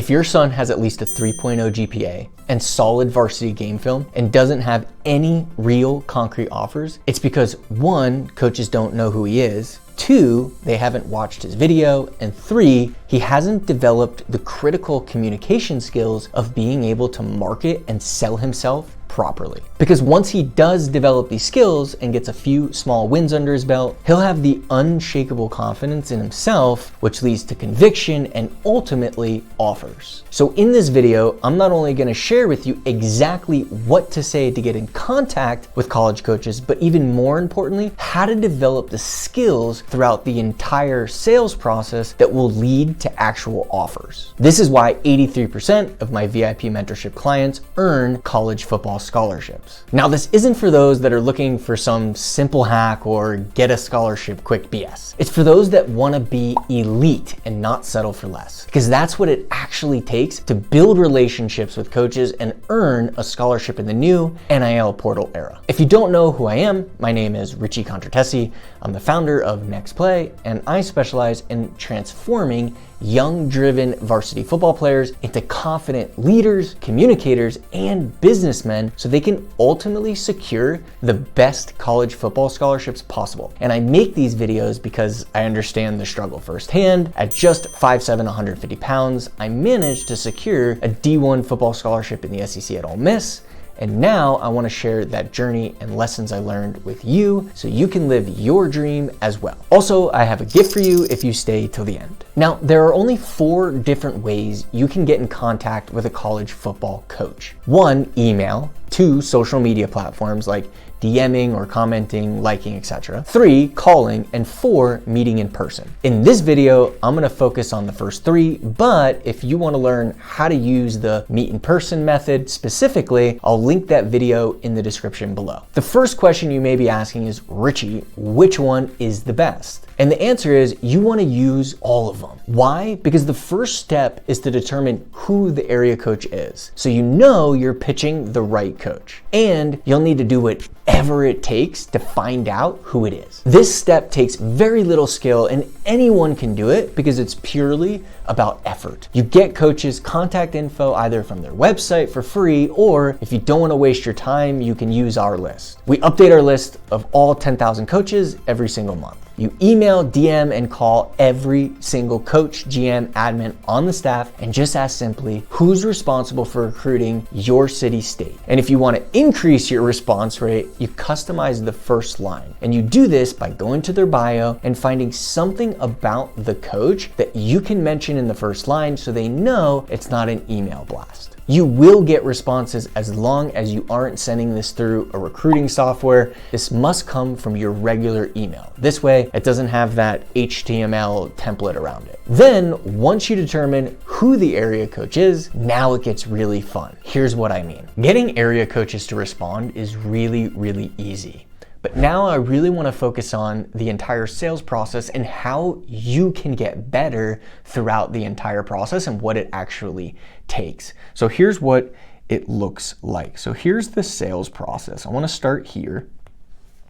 If your son has at least a 3.0 GPA and solid varsity game film and doesn't have any real concrete offers, it's because 1, coaches don't know who he is, 2, they haven't watched his video, and 3, he hasn't developed the critical communication skills of being able to market and sell himself properly. Because once he does develop these skills and gets a few small wins under his belt, he'll have the unshakable confidence in himself, which leads to conviction and ultimately offers. So in this video, I'm not only going to share with you exactly what to say to get in contact with college coaches, but even more importantly, how to develop the skills throughout the entire sales process that will lead to actual offers. This is why 83% of my VIP mentorship clients earn college football scholarships. Now, this isn't for those that are looking for some simple hack or get a scholarship quick BS. It's for those that want to be elite and not settle for less, because that's what it actually takes to build relationships with coaches and earn a scholarship in the new NIL portal era. If you don't know who I am, my name is Richie Contartesi. I'm the founder of Next Play, and I specialize in transforming young, driven varsity football players into confident leaders, communicators, and businessmen so they can ultimately secure the best college football scholarships possible. And I make these videos because I understand the struggle firsthand. At just 5'7", 150 pounds, I managed to secure a D1 football scholarship in the SEC at Ole Miss. And now I want to share that journey and lessons I learned with you so you can live your dream as well. Also, I have a gift for you if you stay till the end. Now, there are only 4 different ways you can get in contact with a college football coach. 1, email. 2, social media platforms like DMing or commenting, liking, etc. 3, calling, and 4, meeting in person. In this video, I'm gonna focus on the first 3, but if you wanna learn how to use the meet in person method specifically, I'll link that video in the description below. The first question you may be asking is, Richie, which one is the best? And the answer is you wanna use all of them. Why? Because the first step is to determine who the area coach is. So you know you're pitching the right coach. And you'll need to do whatever it takes to find out who it is. This step takes very little skill and anyone can do it because it's purely about effort. You get coaches' contact info either from their website for free, or if you don't want to waste your time, you can use our list. We update our list of all 10,000 coaches every single month. You email, DM, and call every single coach, GM, admin on the staff and just ask simply, who's responsible for recruiting your city, state? And if you want to increase your response rate, you customize the first line. And you do this by going to their bio and finding something about the coach that you can mention in the first line so they know it's not an email blast. You will get responses as long as you aren't sending this through a recruiting software. This must come from your regular email. This way, it doesn't have that HTML template around it. Then, once you determine who the area coach is, now it gets really fun. Here's what I mean. Getting area coaches to respond is really, really easy. But now I really want to focus on the entire sales process and how you can get better throughout the entire process and what it actually takes. So here's what it looks like. So here's the sales process. I want to start here,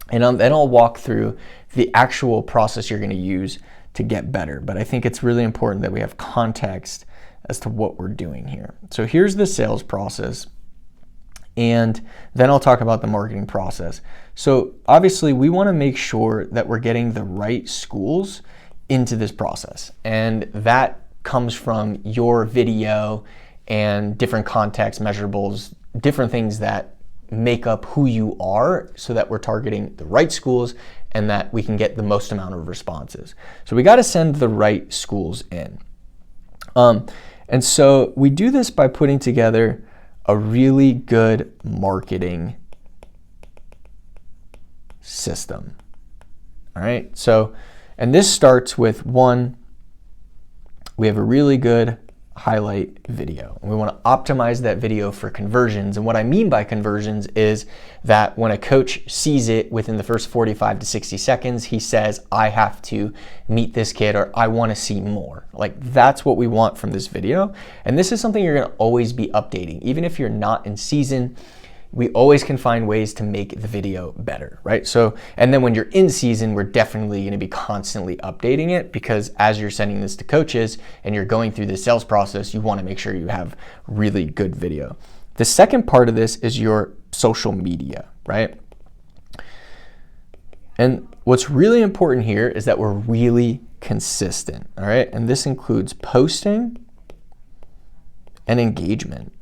and then I'll walk through the actual process you're going to use to get better. But I think it's really important that we have context as to what we're doing here. So here's the sales process. And then I'll talk about the marketing process. So obviously we want to make sure that we're getting the right schools into this process. And that comes from your video and different context measurables, different things that make up who you are so that we're targeting the right schools and that we can get the most amount of responses. So we got to send the right schools in. And so we do this by putting together a really good marketing system. All right, so, and this starts with 1, we have a really good highlight video. And we want to optimize that video for conversions. And what I mean by conversions is that when a coach sees it within the first 45 to 60 seconds, he says, I have to meet this kid, or I want to see more. Like, that's what we want from this video. And this is something you're going to always be updating. Even if you're not in season, we always can find ways to make the video better, right? So, and then when you're in season, we're definitely going to be constantly updating it, because as you're sending this to coaches and you're going through the sales process, you want to make sure you have really good video. The second part of this is your social media, right? And what's really important here is that we're really consistent, all right? And this includes posting and engagement,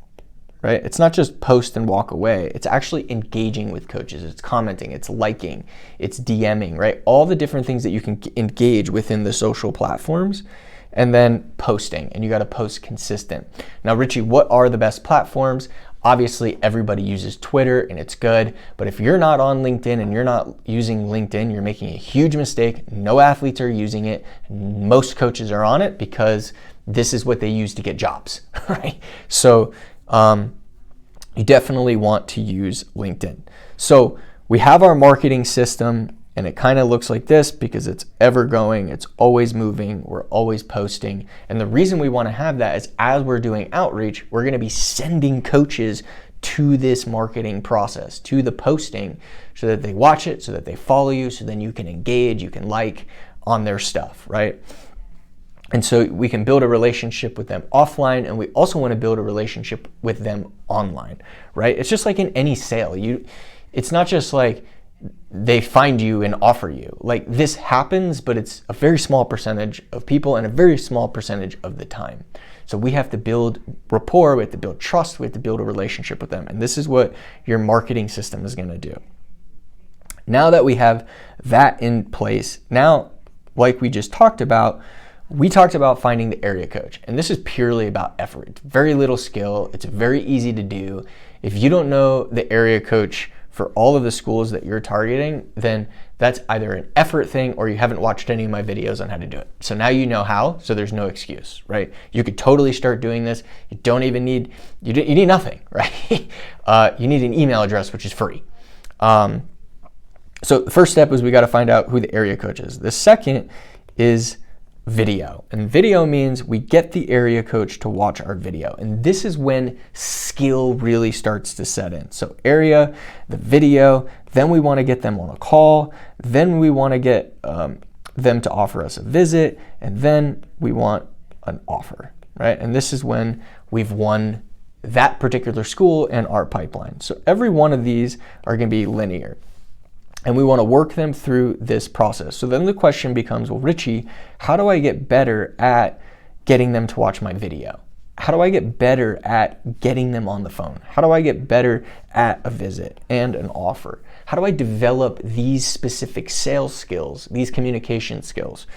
right? It's not just post and walk away. It's actually engaging with coaches. It's commenting, it's liking, it's DMing, right? All the different things that you can engage within the social platforms, and then posting, and you got to post consistent. Now, Richie, what are the best platforms? Obviously, everybody uses Twitter and it's good, but if you're not on LinkedIn and you're not using LinkedIn, you're making a huge mistake. No athletes are using it. Most coaches are on it because this is what they use to get jobs, right? So you definitely want to use LinkedIn. So we have our marketing system, and it kind of looks like this because it's ever going, it's always moving, we're always posting. And the reason we want to have that is as we're doing outreach, we're going to be sending coaches to this marketing process, to the posting, so that they watch it, so that they follow you, so then you can engage, you can like on their stuff, right? And so we can build a relationship with them offline, and we also want to build a relationship with them online, right? It's just like in any sale. It's not just like they find you and offer you. Like, this happens, but it's a very small percentage of people and a very small percentage of the time. So we have to build rapport, we have to build trust, we have to build a relationship with them. And this is what your marketing system is going to do. Now that we have that in place, now, like we just talked about, we talked about finding the area coach. And this is purely about effort. It's very little skill. It's very easy to do. If you don't know the area coach for all of the schools that you're targeting, then that's either an effort thing or you haven't watched any of my videos on how to do it. So now you know how, so there's no excuse, right? You could totally start doing this. You don't even need, you need nothing, right? You need an email address, which is free. So the first step is we got to find out who the area coach is. The second is video. And video means we get the area coach to watch our video. And this is when skill really starts to set in. So area, the video, then we want to get them on a call, then we want to get them to offer us a visit, and then we want an offer, right? And this is when we've won that particular school and our pipeline. So every one of these are going to be linear. And we want to work them through this process. So then the question becomes, well, Richie, how do I get better at getting them to watch my video? How do I get better at getting them on the phone? How do I get better at a visit and an offer? How do I develop these specific sales skills, these communication skills?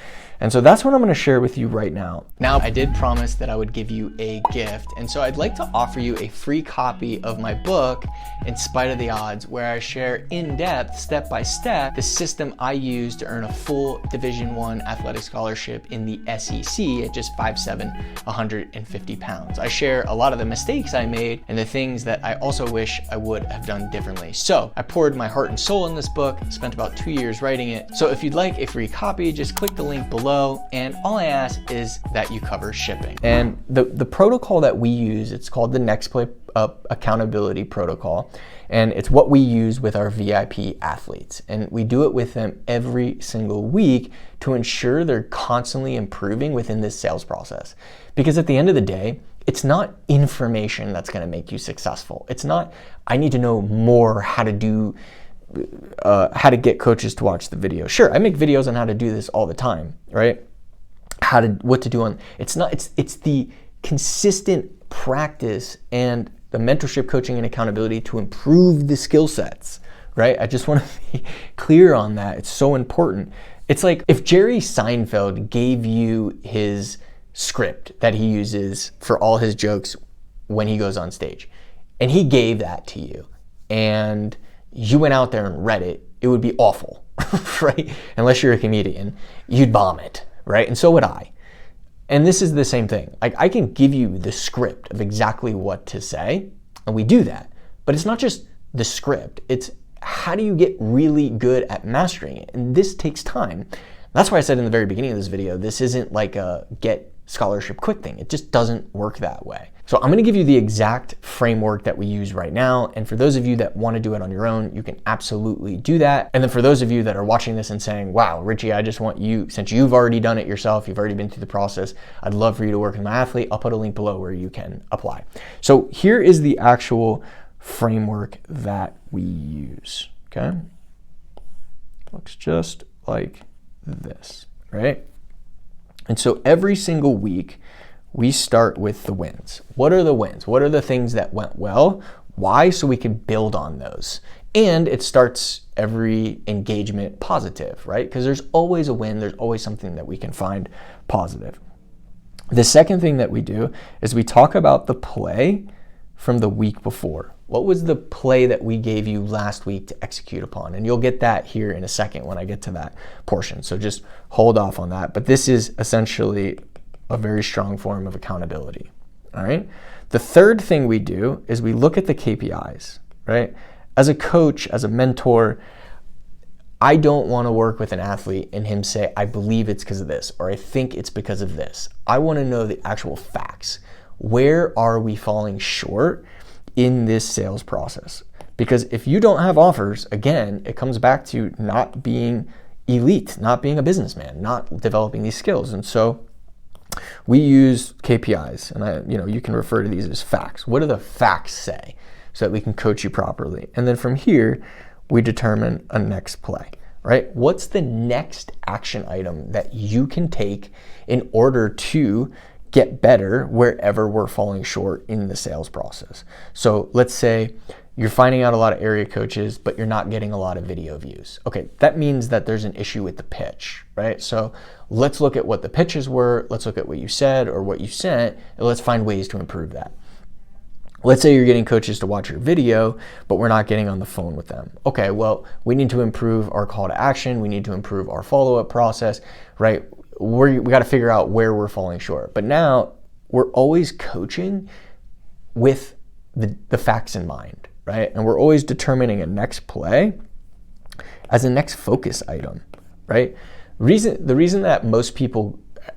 And so that's what I'm going to share with you right now. Now, I did promise that I would give you a gift, and so I'd like to offer you a free copy of my book, In Spite of the Odds, where I share in depth, step by step, the system I use to earn a full Division I athletic scholarship in the SEC at just 5'7", 150 pounds. I share a lot of the mistakes I made and the things that I also wish I would have done differently. So I poured my heart and soul in this book, spent about 2 years writing it. So if you'd like a free copy, just click the link below. And all I ask is that you cover shipping. And the protocol that we use, it's called the Next Play Accountability Protocol. And it's what we use with our VIP athletes. And we do it with them every single week to ensure they're constantly improving within this sales process. Because at the end of the day, it's not information that's going to make you successful. It's not, I need to know more how to do how to get coaches to watch the video. Sure, I make videos on how to do this all the time, right? What to do on, it's the consistent practice and the mentorship, coaching, and accountability to improve the skill sets, right? I just want to be clear on that. It's so important. It's like if Jerry Seinfeld gave you his script that he uses for all his jokes when he goes on stage, and he gave that to you, and you went out there and read it, it would be awful, right? Unless you're a comedian, you'd bomb it, right? And so would I. And this is the same thing. Like, I can give you the script of exactly what to say, and we do that. But it's not just the script. It's how do you get really good at mastering it? And this takes time. That's why I said in the very beginning of this video, this isn't like a get scholarship quit thing. It just doesn't work that way. So I'm gonna give you the exact framework that we use right now. And for those of you that wanna do it on your own, you can absolutely do that. And then for those of you that are watching this and saying, wow, Richie, I just want you, since you've already done it yourself, you've already been through the process, I'd love for you to work with my athlete. I'll put a link below where you can apply. So here is the actual framework that we use, okay? Looks just like this, right? And so every single week, we start with the wins. What are the wins? What are the things that went well? Why? So we can build on those. And it starts every engagement positive, right? Because there's always a win. There's always something that we can find positive. The second thing that we do is we talk about the play from the week before. What was the play that we gave you last week to execute upon? And you'll get that here in a second when I get to that portion. So just hold off on that. But this is essentially a very strong form of accountability, all right? The third thing we do is we look at the KPIs, right? As a coach, as a mentor, I don't want to work with an athlete and him say, I believe it's because of this, or I think it's because of this. I want to know the actual facts. Where are we falling short in this sales process? Because if you don't have offers, again, it comes back to not being elite, not being a businessman, not developing these skills. And so we use KPIs, and you can refer to these as facts. What do the facts say so that we can coach you properly? And then from here, we determine a next play, right? What's the next action item that you can take in order to get better wherever we're falling short in the sales process? So let's say you're finding out a lot of area coaches, but you're not getting a lot of video views. Okay, that means that there's an issue with the pitch, right? So let's look at what the pitches were, let's look at what you said or what you sent, and let's find ways to improve that. Let's say you're getting coaches to watch your video, but we're not getting on the phone with them. Okay, well, we need to improve our call to action, we need to improve our follow-up process, right? We got to figure out where we're falling short. But now we're always coaching with the facts in mind, right? And we're always determining a next play as a next focus item, right? The reason that most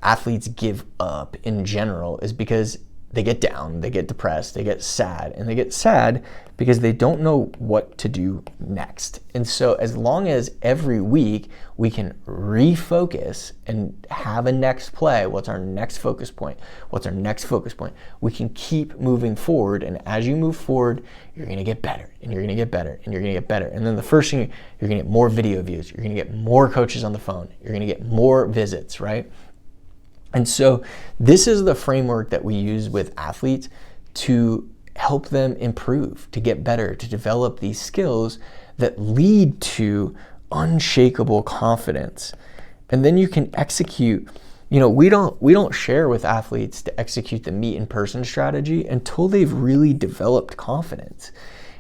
athletes give up in general is because they get down, they get depressed, they get sad, and they get sad because they don't know what to do next. And so as long as every week we can refocus and have a next play, what's our next focus point? What's our next focus point? We can keep moving forward, and as you move forward, you're gonna get better, and you're gonna get better, and you're gonna get better. And then the first thing, you're gonna get more video views, you're gonna get more coaches on the phone, you're gonna get more visits, right? And so this is the framework that we use with athletes to help them improve, to get better, to develop these skills that lead to unshakable confidence. And then you can execute, we don't share with athletes to execute the meet in person strategy until they've really developed confidence.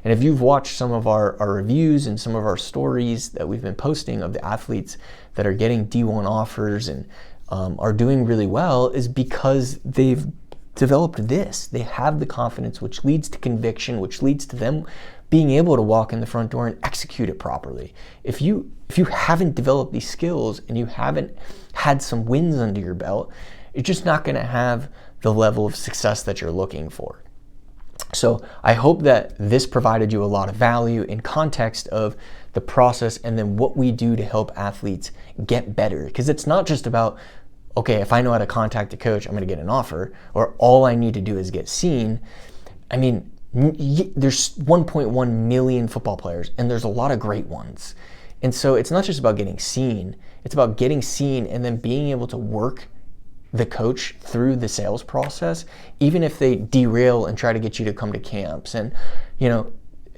And if you've watched some of our reviews and some of our stories that we've been posting of the athletes that are getting D1 offers and are doing really well, is because they've developed this. They have the confidence, which leads to conviction, which leads to them being able to walk in the front door and execute it properly. If you haven't developed these skills and you haven't had some wins under your belt, you're just not going to have the level of success that you're looking for. So I hope that this provided you a lot of value in context of the process and then what we do to help athletes get better. Because it's not just about, okay, if I know how to contact a coach, I'm going to get an offer, or all I need to do is get seen. I mean, there's 1.1 million football players, and there's a lot of great ones. And so it's not just about getting seen, it's about getting seen and then being able to work the coach through the sales process, even if they derail and try to get you to come to camps and,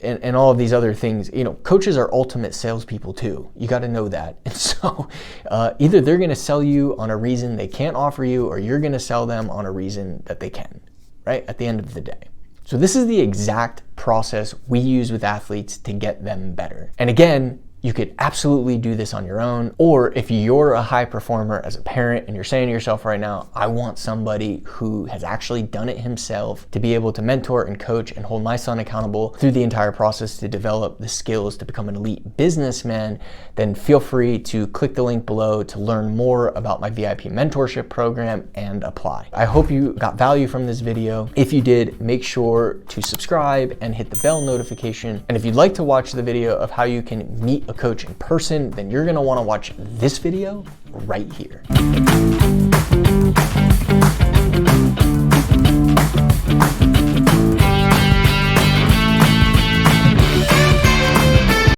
and all of these other things. Coaches are ultimate salespeople too. You got to know that. And so either they're going to sell you on a reason they can't offer you, or you're going to sell them on a reason that they can, right? At the end of the day. So this is the exact process we use with athletes to get them better. And again, you could absolutely do this on your own. Or if you're a high performer as a parent and you're saying to yourself right now, I want somebody who has actually done it himself to be able to mentor and coach and hold my son accountable through the entire process to develop the skills to become an elite businessman, then feel free to click the link below to learn more about my VIP mentorship program and apply. I hope you got value from this video. If you did, make sure to subscribe and hit the bell notification. And if you'd like to watch the video of how you can meet a coach in person, then you're gonna wanna watch this video right here.